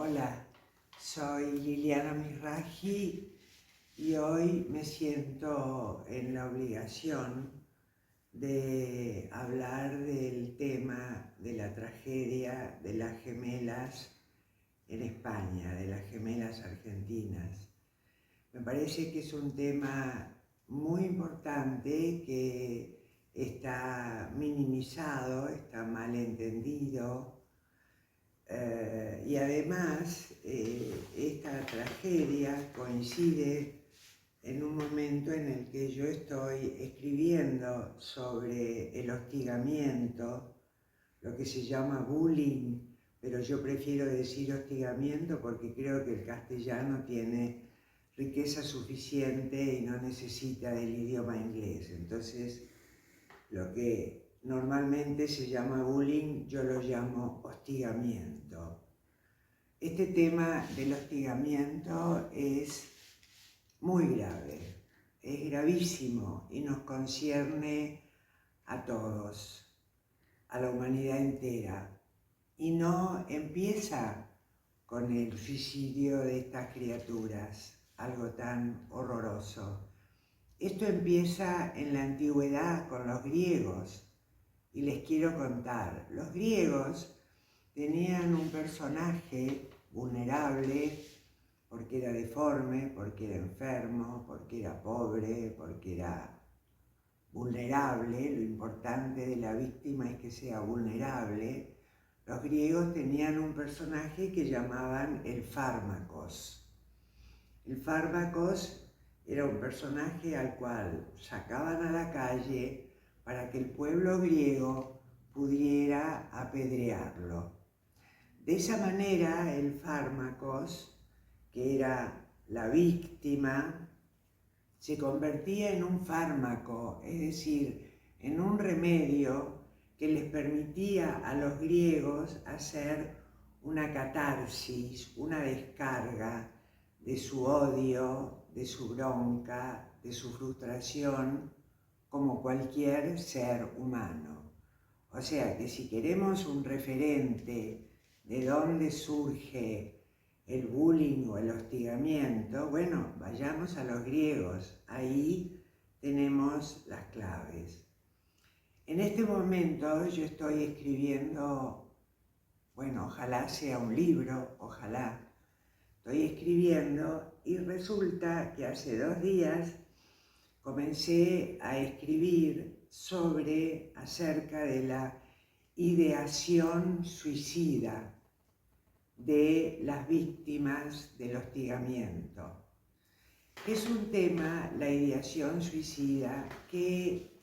Hola, soy Liliana Misraji y hoy me siento en la obligación de hablar del tema de la tragedia de las gemelas en España, de las gemelas argentinas. Me parece que es un tema muy importante que está minimizado, está mal entendido. Y además, esta tragedia coincide en un momento en el que yo estoy escribiendo sobre el hostigamiento, lo que se llama bullying, pero yo prefiero decir hostigamiento porque creo que el castellano tiene riqueza suficiente y no necesita del idioma inglés. Entonces, lo que normalmente se llama bullying, yo lo llamo hostigamiento. Este tema del hostigamiento es muy grave, es gravísimo y nos concierne a todos, a la humanidad entera. Y no empieza con el suicidio de estas criaturas, algo tan horroroso. Esto empieza en la antigüedad con los griegos. Y les quiero contar, los griegos tenían un personaje vulnerable porque era deforme, porque era enfermo, porque era pobre, porque era vulnerable. Lo importante de la víctima es que sea vulnerable. Los griegos tenían un personaje que llamaban el fármacos. El fármacos era un personaje al cual sacaban a la calle para que el pueblo griego pudiera apedrearlo. De esa manera, el fármacos, que era la víctima, se convertía en un fármaco, es decir, en un remedio que les permitía a los griegos hacer una catarsis, una descarga de su odio, de su bronca, de su frustración, como cualquier ser humano. O sea que si queremos un referente de dónde surge el bullying o el hostigamiento, bueno, vayamos a los griegos, ahí tenemos las claves. En este momento yo estoy escribiendo, bueno, ojalá sea un libro, ojalá. Estoy escribiendo y resulta que hace 2 días comencé a escribir acerca de la ideación suicida de las víctimas del hostigamiento. Es un tema, la ideación suicida, que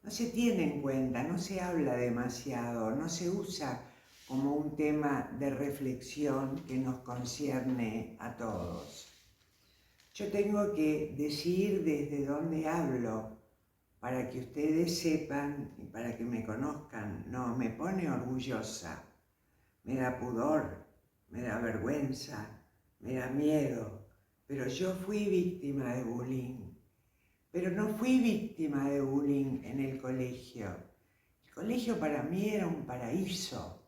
no se tiene en cuenta, no se habla demasiado, no se usa como un tema de reflexión que nos concierne a todos. Yo tengo que decir desde dónde hablo para que ustedes sepan y para que me conozcan. No, me pone orgullosa, me da pudor, me da vergüenza, me da miedo, pero yo fui víctima de bullying. Pero no fui víctima de bullying en el colegio. El colegio para mí era un paraíso.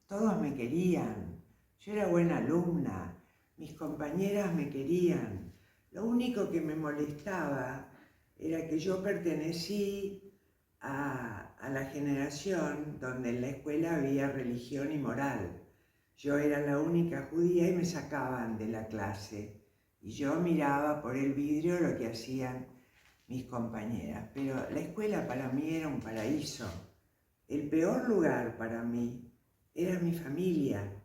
Todos me querían. Yo era buena alumna. Mis compañeras me querían. Lo único que me molestaba era que yo pertenecí a la generación donde en la escuela había religión y moral. Yo era la única judía y me sacaban de la clase. Y yo miraba por el vidrio lo que hacían mis compañeras. Pero la escuela para mí era un paraíso. El peor lugar para mí era mi familia,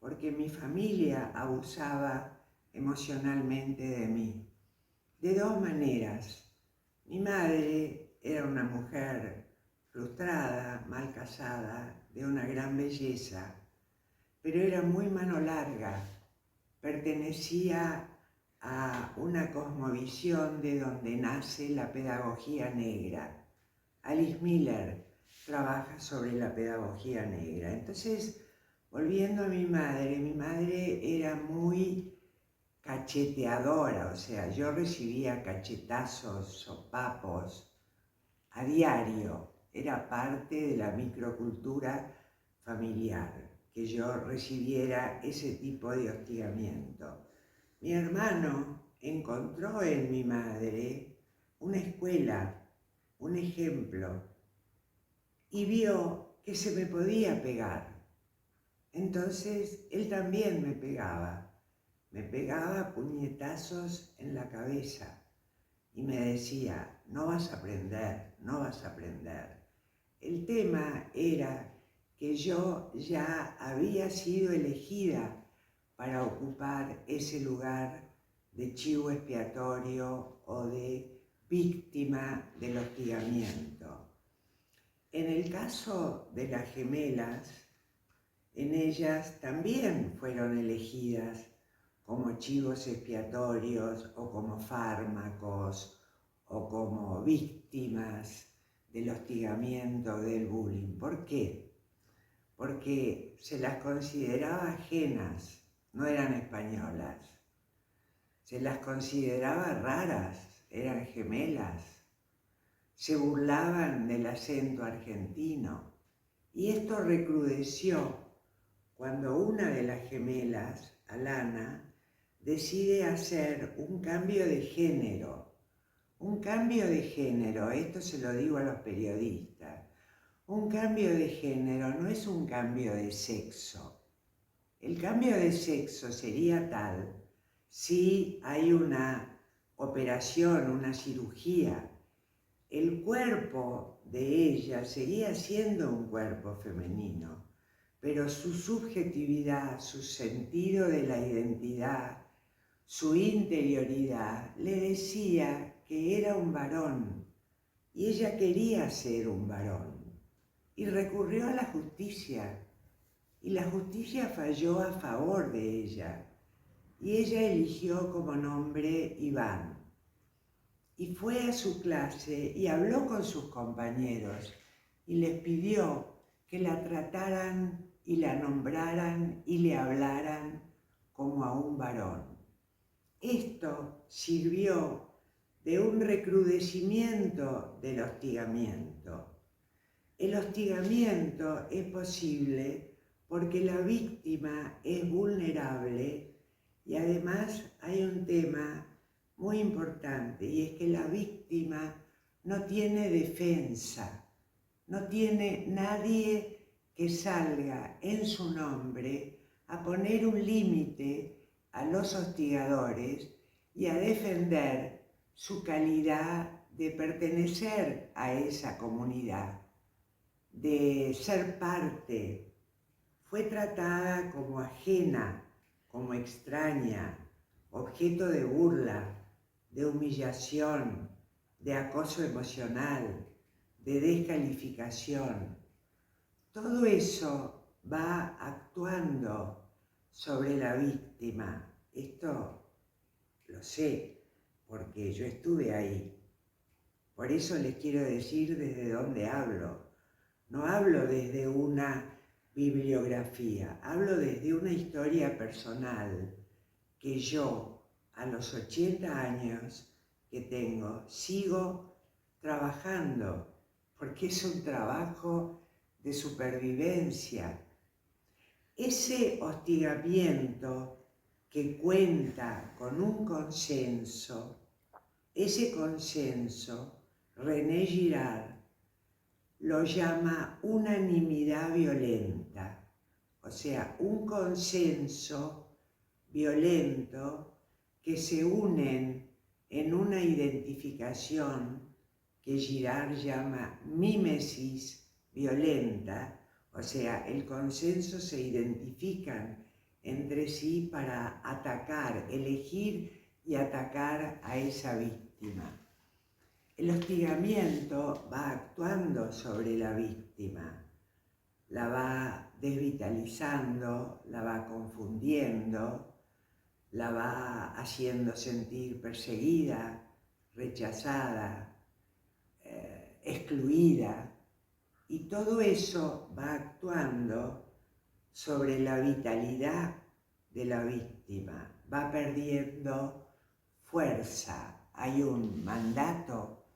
porque mi familia abusaba emocionalmente de mí. De 2 maneras. Mi madre era una mujer frustrada, mal casada, de una gran belleza, pero era muy mano larga. Pertenecía a una cosmovisión de donde nace la pedagogía negra. Alice Miller trabaja sobre la pedagogía negra. Entonces, volviendo a mi madre era muy cacheteadora, o sea, yo recibía cachetazos, sopapos a diario. Era parte de la microcultura familiar. que yo recibiera ese tipo de hostigamiento. Mi hermano encontró en mi madre una escuela, un ejemplo, y vio que se me podía pegar. Entonces él también me pegaba puñetazos en la cabeza y me decía, no vas a aprender, no vas a aprender. El tema era que yo ya había sido elegida para ocupar ese lugar de chivo expiatorio o de víctima del hostigamiento. En el caso de las gemelas, en ellas también fueron elegidas como chivos expiatorios o como fármacos o como víctimas del hostigamiento, del bullying. ¿Por qué? Porque se las consideraba ajenas, no eran españolas. Se las consideraba raras, eran gemelas. Se burlaban del acento argentino. Y esto recrudeció cuando una de las gemelas, Alana, decide hacer un cambio de género. Un cambio de género, esto se lo digo a los periodistas. Un cambio de género no es un cambio de sexo. El cambio de sexo sería tal si hay una operación, una cirugía. El cuerpo de ella seguía siendo un cuerpo femenino, pero su subjetividad, su sentido de la identidad, su interioridad le decía que era un varón y ella quería ser un varón y recurrió a la justicia y la justicia falló a favor de ella y ella eligió como nombre Iván y fue a su clase y habló con sus compañeros y les pidió que la trataran y la nombraran y le hablaran como a un varón. Esto sirvió de un recrudecimiento del hostigamiento. El hostigamiento es posible porque la víctima es vulnerable y además hay un tema muy importante y es que la víctima no tiene defensa, no tiene nadie que salga en su nombre a poner un límite a los hostigadores y a defender su calidad de pertenecer a esa comunidad, de ser parte. Fue tratada como ajena, como extraña, objeto de burla, de humillación, de acoso emocional, de descalificación. Todo eso va actuando sobre la víctima. Esto lo sé, porque yo estuve ahí. Por eso les quiero decir desde dónde hablo. No hablo desde una bibliografía, hablo desde una historia personal que yo, a los 80 años que tengo, sigo trabajando, porque es un trabajo de supervivencia. Ese hostigamiento que cuenta con un consenso, ese consenso, René Girard lo llama unanimidad violenta, o sea, un consenso violento que se unen en una identificación que Girard llama mímesis violenta, o sea, el consenso se identifican entre sí para atacar, elegir y atacar a esa víctima. El hostigamiento va actuando sobre la víctima, la va desvitalizando, la va confundiendo, la va haciendo sentir perseguida, rechazada, excluida, y todo eso va actuando sobre la vitalidad de la víctima, va perdiendo fuerza. Hay un mandato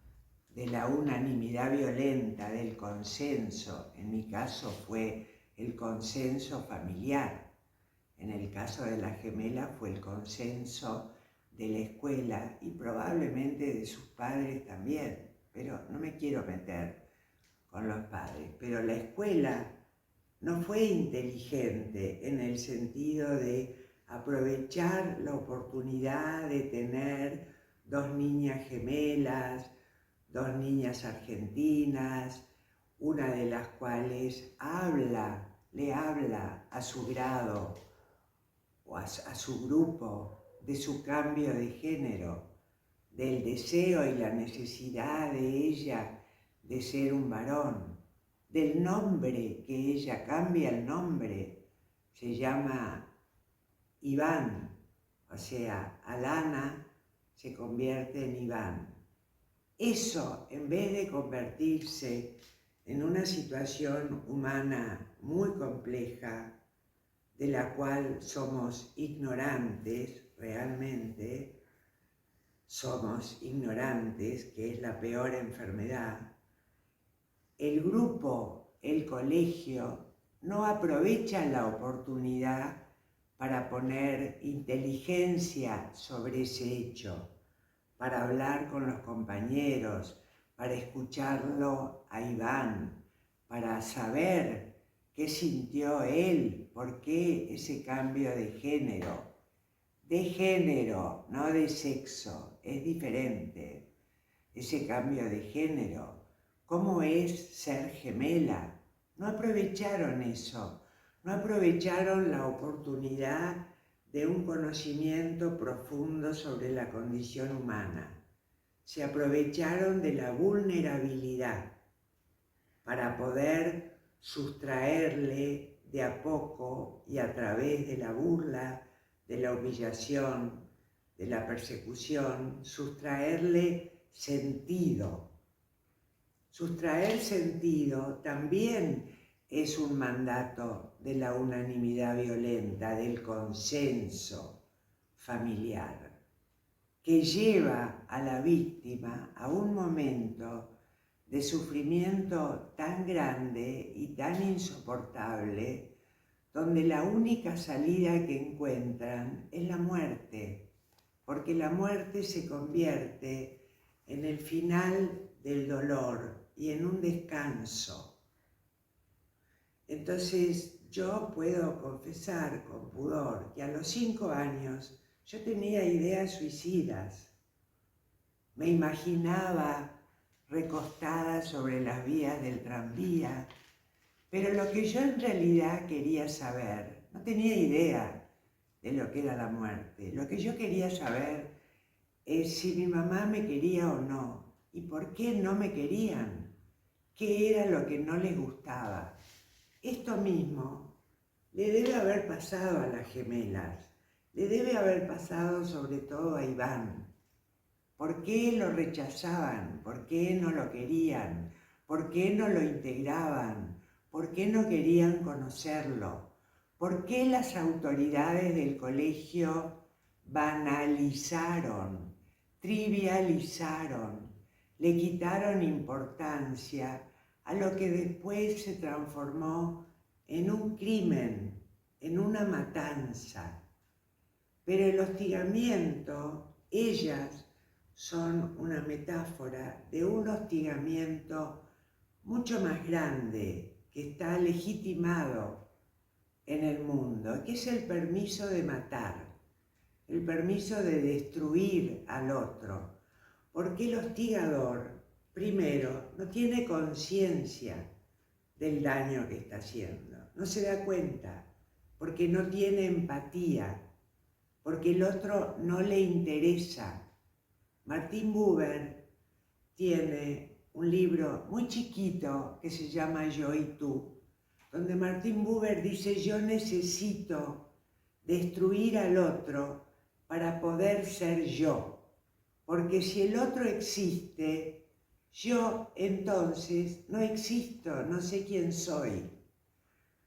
de la unanimidad violenta, del consenso. En mi caso fue el consenso familiar. En el caso de la gemela fue el consenso de la escuela y probablemente de sus padres también, pero no me quiero meter con los padres. Pero la escuela no fue inteligente en el sentido de aprovechar la oportunidad de tener dos niñas gemelas, dos niñas argentinas, una de las cuales le habla a su grado o a su grupo de su cambio de género, del deseo y la necesidad de ella de ser un varón, del nombre que ella cambia el nombre, se llama Iván, o sea, Alana se convierte en Iván. Eso, en vez de convertirse en una situación humana muy compleja, de la cual somos ignorantes, realmente somos ignorantes, que es la peor enfermedad, el grupo, el colegio, no aprovecha la oportunidad para poner inteligencia sobre ese hecho, para hablar con los compañeros, para escucharlo a Iván, para saber qué sintió él, por qué ese cambio de género, no de sexo, es diferente, ese cambio de género, cómo es ser gemela. No aprovecharon eso, no aprovecharon la oportunidad de un conocimiento profundo sobre la condición humana. Se aprovecharon de la vulnerabilidad para poder sustraerle de a poco y a través de la burla, de la humillación, de la persecución, sustraerle sentido. Sustraer sentido también es un mandato de la unanimidad violenta, del consenso familiar, que lleva a la víctima a un momento de sufrimiento tan grande y tan insoportable, donde la única salida que encuentran es la muerte, porque la muerte se convierte en el final del dolor y en un descanso. Entonces yo puedo confesar con pudor que a los 5 años yo tenía ideas suicidas. Me imaginaba recostada sobre las vías del tranvía, pero lo que yo en realidad quería saber, no tenía idea de lo que era la muerte. Lo que yo quería saber es si mi mamá me quería o no, y por qué no me querían, qué era lo que no les gustaba. Esto mismo le debe haber pasado a las gemelas, le debe haber pasado sobre todo a Iván. ¿Por qué lo rechazaban? ¿Por qué no lo querían? ¿Por qué no lo integraban? ¿Por qué no querían conocerlo? ¿Por qué las autoridades del colegio banalizaron, trivializaron, le quitaron importancia a lo que después se transformó en un crimen, en una matanza? Pero el hostigamiento, ellas son una metáfora de un hostigamiento mucho más grande que está legitimado en el mundo, que es el permiso de matar, el permiso de destruir al otro, porque el hostigador, primero, no tiene conciencia del daño que está haciendo, no se da cuenta, porque no tiene empatía, porque el otro no le interesa. Martin Buber tiene un libro muy chiquito que se llama Yo y tú, donde Martin Buber dice: yo necesito destruir al otro para poder ser yo, porque si el otro existe, yo entonces no existo, no sé quién soy.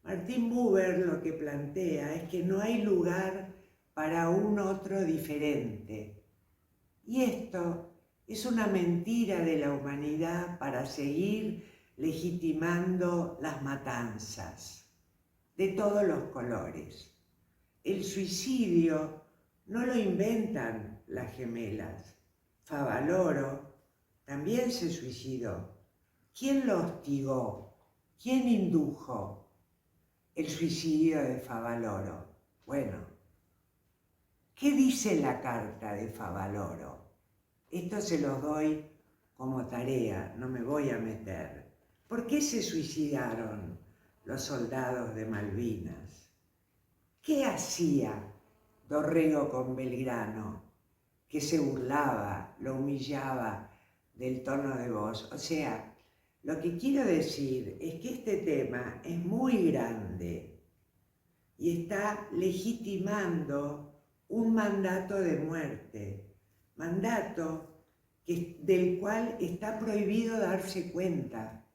Martin Buber lo que plantea es que no hay lugar para un otro diferente. Y esto es una mentira de la humanidad para seguir legitimando las matanzas. de todos los colores. El suicidio no lo inventan las gemelas. Favaloro también se suicidó. ¿Quién lo hostigó? ¿Quién indujo el suicidio de Favaloro? Bueno, ¿qué dice la carta de Favaloro? Esto se los doy como tarea, no me voy a meter. ¿Por qué se suicidaron los soldados de Malvinas? ¿Qué hacía Dorrego con Belgrano? Que se burlaba, lo humillaba del tono de voz. O sea, lo que quiero decir es que este tema es muy grande y está legitimando un mandato de muerte, mandato del cual está prohibido darse cuenta,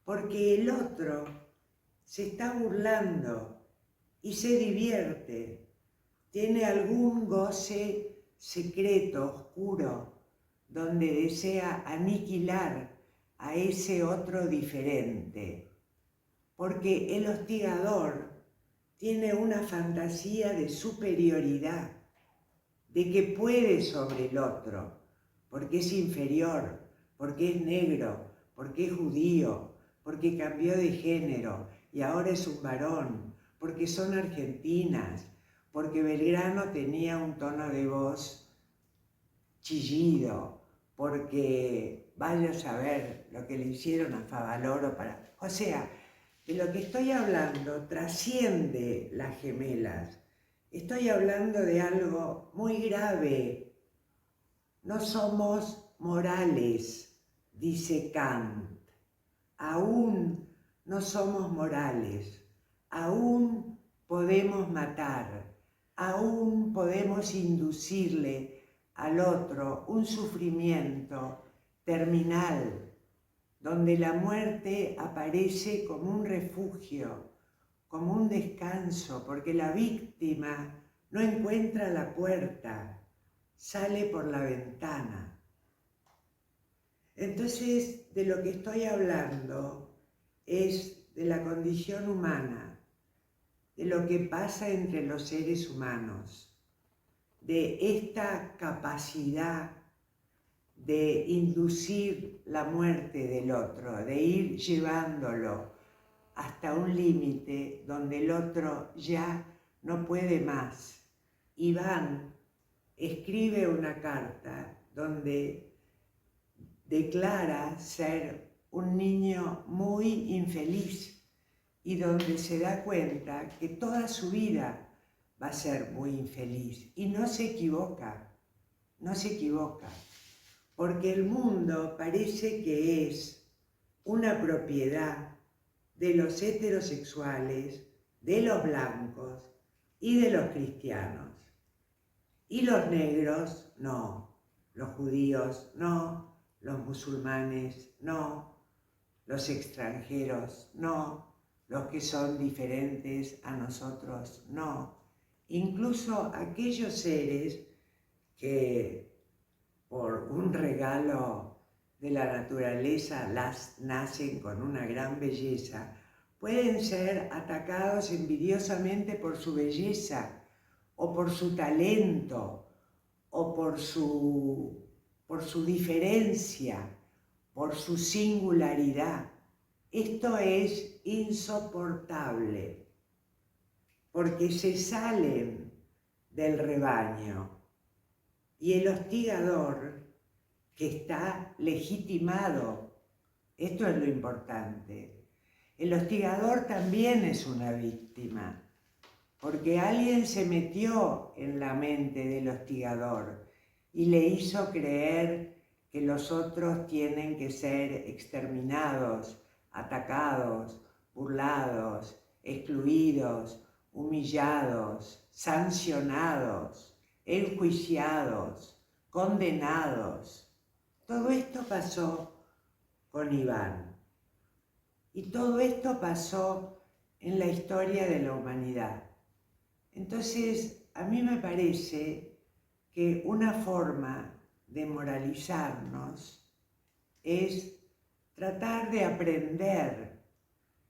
porque el otro se está burlando y se divierte, tiene algún goce secreto, oscuro, donde desea aniquilar a ese otro diferente, porque el hostigador tiene una fantasía de superioridad, de que puede sobre el otro, porque es inferior, porque es negro, porque es judío, porque cambió de género y ahora es un varón, porque son argentinas, porque Belgrano tenía un tono de voz chillido, porque vaya a saber lo que le hicieron a Favaloro para... O sea, de lo que estoy hablando trasciende las gemelas. Estoy hablando de algo muy grave. No somos morales, dice Kant. Aún no somos morales. Aún podemos matar. Aún podemos inducirle al otro un sufrimiento terminal, donde la muerte aparece como un refugio, como un descanso, porque la víctima no encuentra la puerta, sale por la ventana. Entonces, de lo que estoy hablando es de la condición humana, de lo que pasa entre los seres humanos, de esta capacidad de inducir la muerte del otro, de ir llevándolo hasta un límite donde el otro ya no puede más. Iván escribe una carta donde declara ser un niño muy infeliz y donde se da cuenta que toda su vida va a ser muy infeliz. Y no se equivoca, no se equivoca, porque el mundo parece que es una propiedad de los heterosexuales, de los blancos y de los cristianos. Y los negros, no. Los judíos, no. Los musulmanes, no. Los extranjeros, no. Los que son diferentes a nosotros, no. Incluso aquellos seres que por un regalo de la naturaleza las nacen con una gran belleza, pueden ser atacados envidiosamente por su belleza o por su talento o por su diferencia, por su singularidad. Esto es insoportable porque se salen del rebaño y el hostigador, que está legitimado, esto es lo importante, el hostigador también es una víctima, porque alguien se metió en la mente del hostigador y le hizo creer que los otros tienen que ser exterminados, atacados, burlados, excluidos, humillados, sancionados, enjuiciados, condenados. Todo esto pasó con Iván. Y todo esto pasó en la historia de la humanidad. Entonces, a mí me parece que una forma de moralizarnos es tratar de aprender,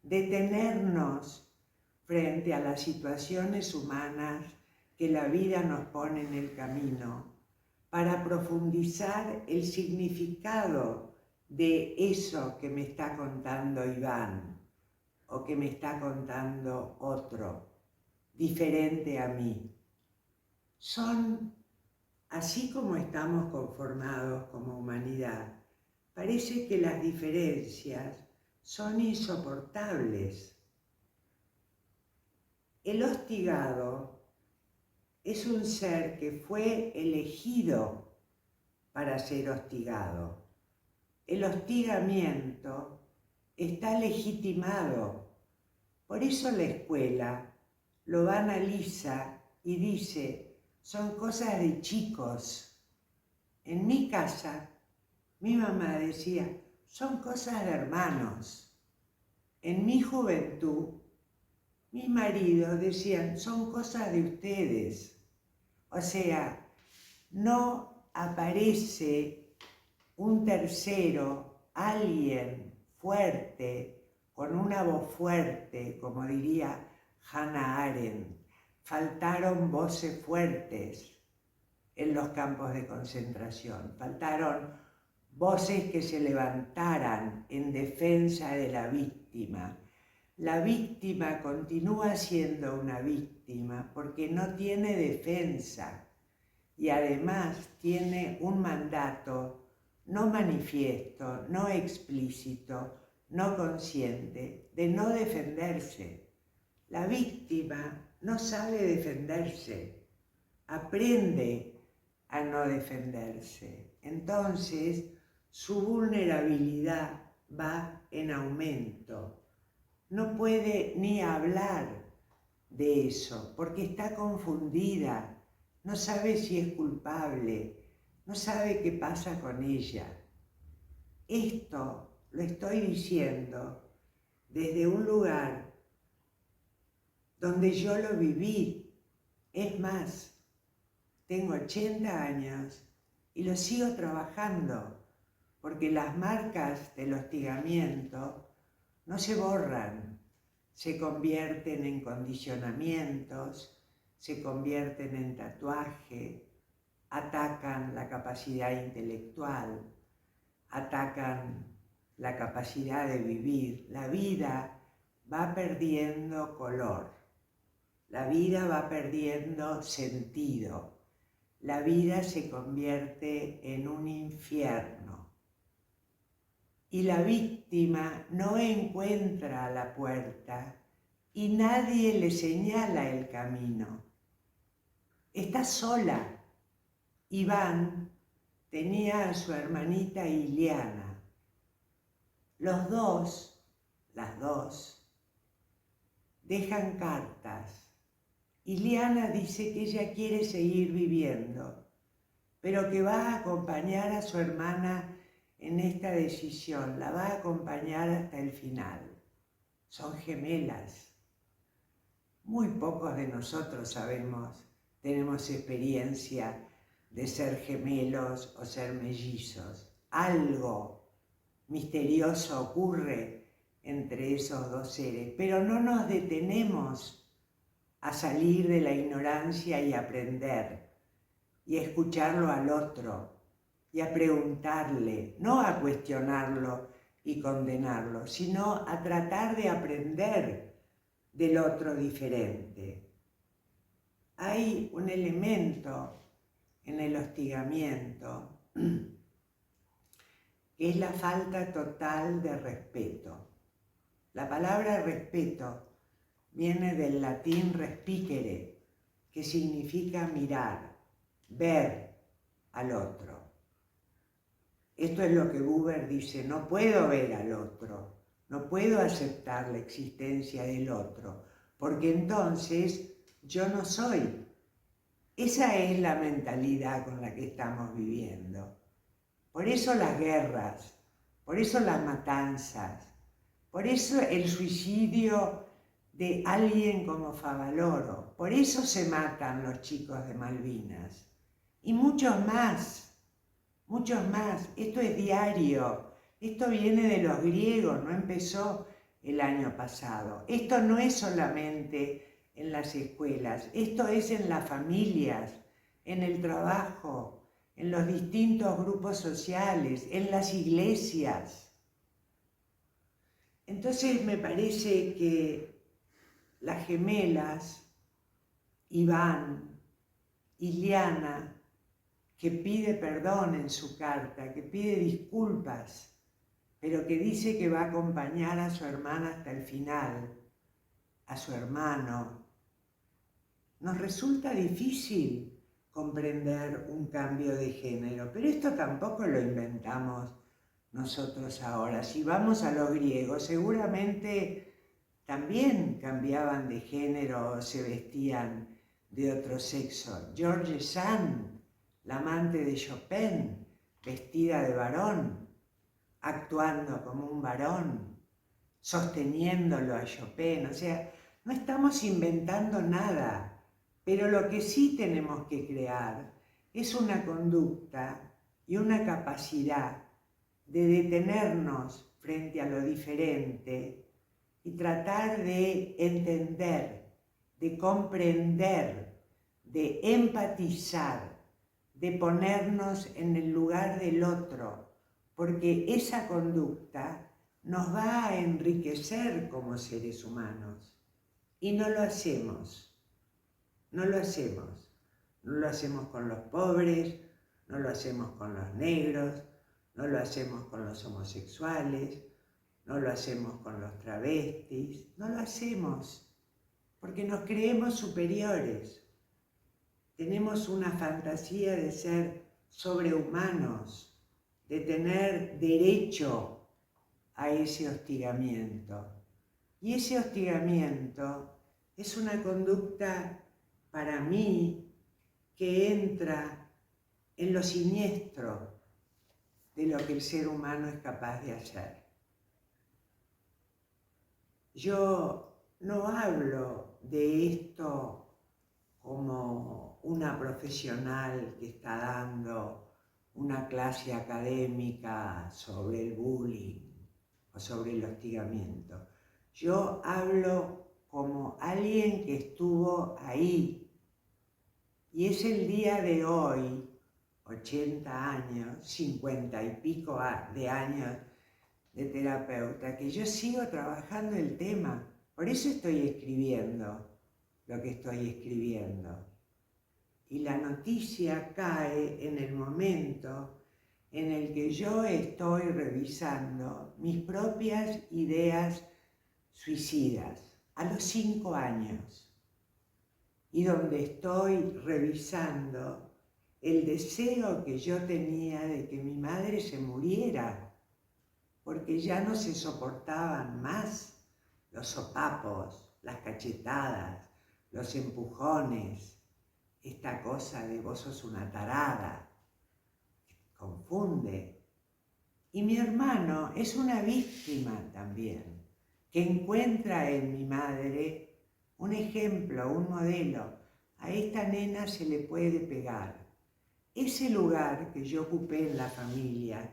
detenernos frente a las situaciones humanas que la vida nos pone en el camino, para profundizar el significado de eso que me está contando Iván o que me está contando otro, diferente a mí. Son, así como estamos conformados como humanidad, parece que las diferencias son insoportables. El hostigado es un ser que fue elegido para ser hostigado. El hostigamiento está legitimado. Por eso la escuela lo banaliza y dice, son cosas de chicos. En mi casa, mi mamá decía, son cosas de hermanos. En mi juventud, mi marido decían, son cosas de ustedes. O sea, no aparece un tercero, alguien fuerte, con una voz fuerte, como diría Hannah Arendt. Faltaron voces fuertes en los campos de concentración, faltaron voces que se levantaran en defensa de la víctima. La víctima continúa siendo una víctima porque no tiene defensa y además tiene un mandato no manifiesto, no explícito, no consciente, de no defenderse. La víctima no sabe defenderse, aprende a no defenderse. Entonces, su vulnerabilidad va en aumento. No puede ni hablar de eso, porque está confundida, no sabe si es culpable, no sabe qué pasa con ella. Esto lo estoy diciendo desde un lugar donde yo lo viví. Es más, tengo 80 años y lo sigo trabajando, porque las marcas del hostigamiento no se borran, se convierten en condicionamientos, se convierten en tatuaje, atacan la capacidad intelectual, atacan la capacidad de vivir. La vida va perdiendo color, la vida va perdiendo sentido, la vida se convierte en un infierno. Y la víctima no encuentra la puerta y nadie le señala el camino. Está sola. Iván tenía a su hermanita Iliana. Las dos, dejan cartas. Iliana dice que ella quiere seguir viviendo, pero que va a acompañar a su hermana en esta decisión, la va a acompañar hasta el final. Son gemelas. Muy pocos de nosotros tenemos experiencia de ser gemelos o ser mellizos. Algo misterioso ocurre entre esos dos seres, pero no nos detenemos a salir de la ignorancia y aprender, y a escucharlo al otro, y a preguntarle, no a cuestionarlo y condenarlo, sino a tratar de aprender del otro diferente. Hay un elemento en el hostigamiento que es la falta total de respeto. La palabra respeto viene del latín respicere, que significa mirar, ver al otro. Esto es lo que Buber dice, no puedo ver al otro, no puedo aceptar la existencia del otro, porque entonces yo no soy. Esa es la mentalidad con la que estamos viviendo. Por eso las guerras, por eso las matanzas, por eso el suicidio de alguien como Favaloro, por eso se matan los chicos de Malvinas, y muchos más. Muchos más. Esto es diario. Esto viene de los griegos, no empezó el año pasado. Esto no es solamente en las escuelas, esto es en las familias, en el trabajo, en los distintos grupos sociales, en las iglesias. Entonces me parece que las gemelas, Iván y Liana, que pide perdón en su carta, que pide disculpas, pero que dice que va a acompañar a su hermana hasta el final, a su hermano. Nos resulta difícil comprender un cambio de género, pero esto tampoco lo inventamos nosotros ahora. Si vamos a los griegos, seguramente también cambiaban de género o se vestían de otro sexo. George Sand, la amante de Chopin, vestida de varón, actuando como un varón, sosteniéndolo a Chopin. O sea, no estamos inventando nada, pero lo que sí tenemos que crear es una conducta y una capacidad de detenernos frente a lo diferente y tratar de entender, de comprender, de empatizar, de ponernos en el lugar del otro, porque esa conducta nos va a enriquecer como seres humanos. Y no lo hacemos, no lo hacemos. No lo hacemos con los pobres, no lo hacemos con los negros, no lo hacemos con los homosexuales, no lo hacemos con los travestis, no lo hacemos porque nos creemos superiores. Tenemos una fantasía de ser sobrehumanos, de tener derecho a ese hostigamiento. Y ese hostigamiento es una conducta, para mí, que entra en lo siniestro de lo que el ser humano es capaz de hacer. Yo no hablo de esto como una profesional que está dando una clase académica sobre el bullying o sobre el hostigamiento. Yo hablo como alguien que estuvo ahí. Y es el día de hoy, 80 años, 50 y pico de años de terapeuta, que yo sigo trabajando el tema. Por eso estoy escribiendo lo que estoy escribiendo. Y la noticia cae en el momento en el que yo estoy revisando mis propias ideas suicidas, a los 5 años, y donde estoy revisando el deseo que yo tenía de que mi madre se muriera, porque ya no se soportaban más los sopapos, las cachetadas, los empujones, esta cosa de vos sos una tarada, confunde. Y mi hermano es una víctima también, que encuentra en mi madre un ejemplo, un modelo. A esta nena se le puede pegar. Ese lugar que yo ocupé en la familia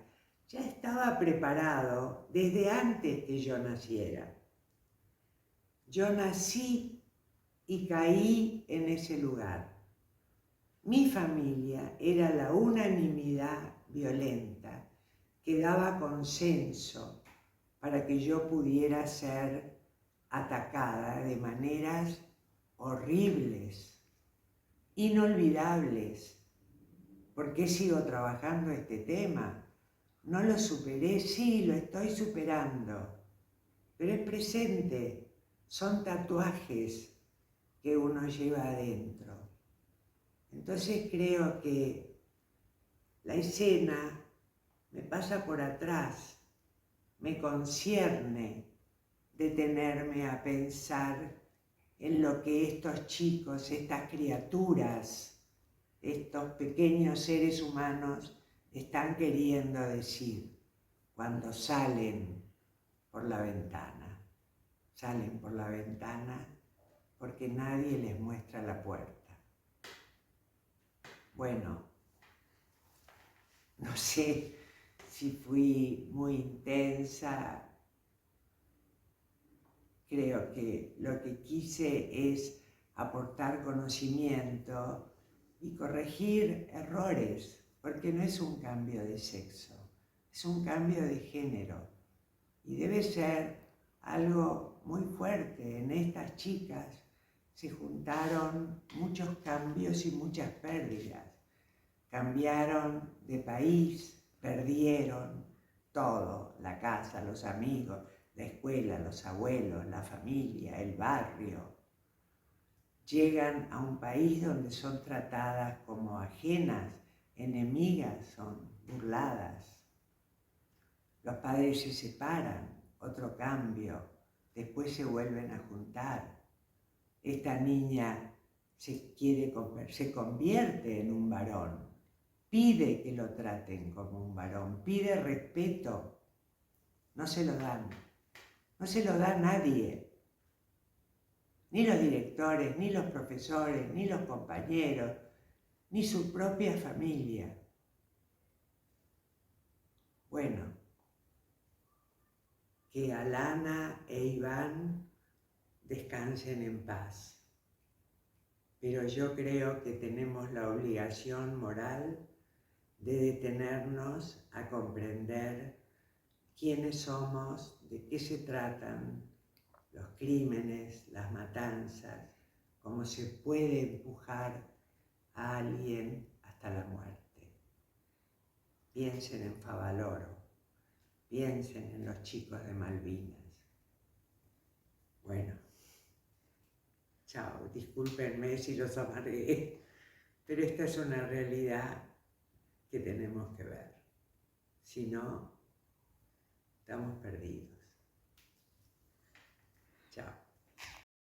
ya estaba preparado desde antes que yo naciera. Yo nací y caí en ese lugar. Mi familia era la unanimidad violenta que daba consenso para que yo pudiera ser atacada de maneras horribles, inolvidables. ¿Por qué sigo trabajando este tema? No lo superé, sí, lo estoy superando, pero es presente, son tatuajes que uno lleva adentro. Entonces creo que la escena me pasa por atrás, me concierne detenerme a pensar en lo que estos chicos, estas criaturas, estos pequeños seres humanos están queriendo decir cuando salen por la ventana. Salen por la ventana porque nadie les muestra la puerta. Bueno, no sé si fui muy intensa, creo que lo que quise es aportar conocimiento y corregir errores, porque no es un cambio de sexo, es un cambio de género. Y debe ser algo muy fuerte. En estas chicas se juntaron muchos cambios y muchas pérdidas. Cambiaron de país, perdieron todo, la casa, los amigos, la escuela, los abuelos, la familia, el barrio. Llegan a un país donde son tratadas como ajenas, enemigas, son burladas. Los padres se separan, otro cambio, después se vuelven a juntar. Esta niña se convierte en un varón, pide que lo traten como un varón, pide respeto. No se lo dan, no se lo da nadie. Ni los directores, ni los profesores, ni los compañeros, ni su propia familia. Bueno, que Alana e Iván descansen en paz. Pero yo creo que tenemos la obligación moral de detenernos a comprender quiénes somos, de qué se tratan los crímenes, las matanzas, cómo se puede empujar a alguien hasta la muerte. Piensen en Favaloro, piensen en los chicos de Malvinas. Bueno, chao, discúlpenme si los amargué, pero esta es una realidad que tenemos que ver. Si no, estamos perdidos. Chao.